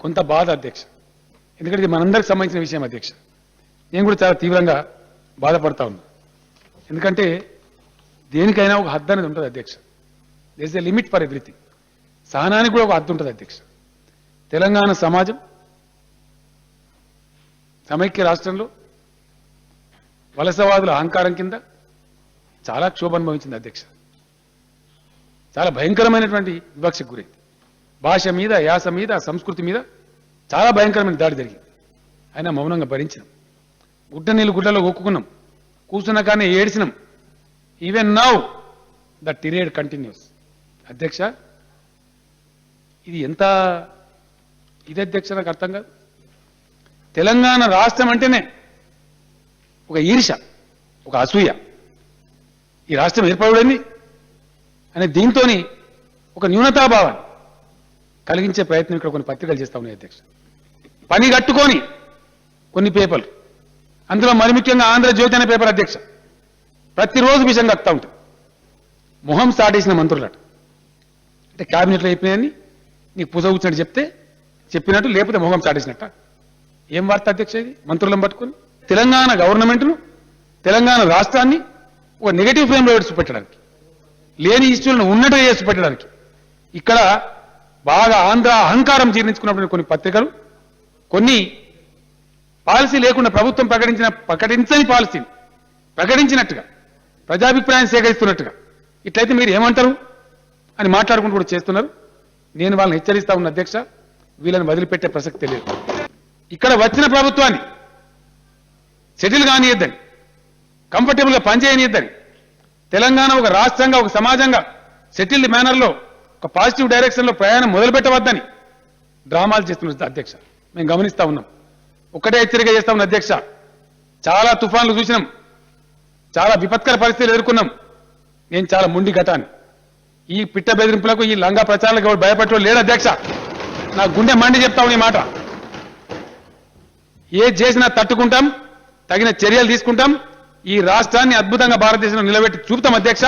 కొంత బాధ అధ్యక్ష. ఎందుకంటే ఇది మనందరికి సంబంధించిన విషయం అధ్యక్ష. నేను కూడా చాలా తీవ్రంగా బాధపడతా ఉన్నా. ఎందుకంటే దేనికైనా ఒక హద్దు అనేది ఉంటుంది అధ్యక్ష. There is a limit for everything. సహనానికి కూడా ఒక హద్దు ఉంటుంది అధ్యక్ష. తెలంగాణ సమాజం సమైక్య రాష్ట్రంలో వలసవాదుల అహంకారం కింద చాలా క్షోభ అనుభవించింది అధ్యక్ష. చాలా భయంకరమైనటువంటి వివక్షకు గురైంది. భాష మీద, యాస మీద, సంస్కృతి మీద చాలా భయంకరమైన దాడి జరిగింది. అయినా మౌనంగా భరించినాం. గుడ్డ నీళ్ళు గుడ్డలో ఒక్కుకున్నాం. కూర్చున్న కానీ ఏడ్చినాం. Even now the tirade continues. అధ్యక్ష, ఇది ఎంత ఇది అధ్యక్ష, నాకు అర్థం కాదు. తెలంగాణ రాష్ట్రం అంటేనే ఒక ఈర్ష, ఒక అసూయ. ఈ రాష్ట్రం ఏర్పడేది అనే దీంతో ఒక న్యూనతాభావాన్ని కలిగించే ప్రయత్నం ఇక్కడ కొన్ని పత్రికలు చేస్తా ఉన్నాయి అధ్యక్ష. పని కట్టుకొని కొన్ని పేపర్లు, అందులో మరి ముఖ్యంగా ఆంధ్రజ్యోతి అనే పేపర్ అధ్యక్ష, ప్రతిరోజు విషయం కక్తా ఉంటుంది. మొహం సాటేసిన మంత్రులట. అంటే క్యాబినెట్లో అయిపోయినాయని నీకు పూజ కూర్చున్నట్టు చెప్తే చెప్పినట్టు, లేకపోతే మొహం చాటేసినట్ట. ఏం వార్త అధ్యక్ష ఇది? మంత్రులను పట్టుకొని తెలంగాణ గవర్నమెంట్ను, తెలంగాణ రాష్ట్రాన్ని ఒక నెగటివ్ ఫ్రేమ్లో పెట్టడానికి, లేని ఇష్యూలను ఉన్నట్టు చేసి పెట్టడానికి ఇక్కడ బాగా ఆంధ్ర అహంకారం జీర్ణించుకున్నటువంటి కొన్ని పత్రికలు కొన్ని పాలసీ లేకుండా ప్రభుత్వం ప్రకటించని పాలసీని ప్రకటించినట్టుగా, ప్రజాభిప్రాయం సేకరిస్తున్నట్టుగా ఇట్లయితే మీరు ఏమంటారు అని మాట్లాడుకుంటూ కూడా చేస్తున్నారు. నేను వాళ్ళని హెచ్చరిస్తా ఉన్న అధ్యక్ష, వీళ్ళని వదిలిపెట్టే ప్రసక్తే లేదు. ఇక్కడ వచ్చిన ప్రభుత్వాన్ని సెటిల్ కానియద్దని, కంఫర్టబుల్గా పనిచేయనియద్దని, తెలంగాణ ఒక రాష్ట్రంగా, ఒక సమాజంగా సెటిల్డ్ మేనర్లో ఒక పాజిటివ్ డైరెక్షన్లో ప్రయాణం మొదలు పెట్టవద్దని డ్రామాలు చేస్తున్నారు అధ్యక్ష. మేము గమనిస్తా ఉన్నాం. ఒక్కటే హెచ్చరిక చేస్తా ఉన్న అధ్యక్ష, చాలా తుఫాన్లు చూసినాం, చాలా విపత్కర పరిస్థితులు ఎదుర్కొన్నాం. నేను చాలా ముండి ఘటాన్ని. ఈ పిట్ట బెదిరింపులకు, ఈ లంగా ప్రచారాలకు ఎవరు భయపడటం లేడు అధ్యక్ష. నా గుండె మండి చెప్తావు ఈ మాట. ఏది చేసినా తట్టుకుంటాం, తగిన చర్యలు తీసుకుంటాం. ఈ రాష్ట్రాన్ని అద్భుతంగా భారతదేశంలో నిలబెట్టి చూపుతాం అధ్యక్ష.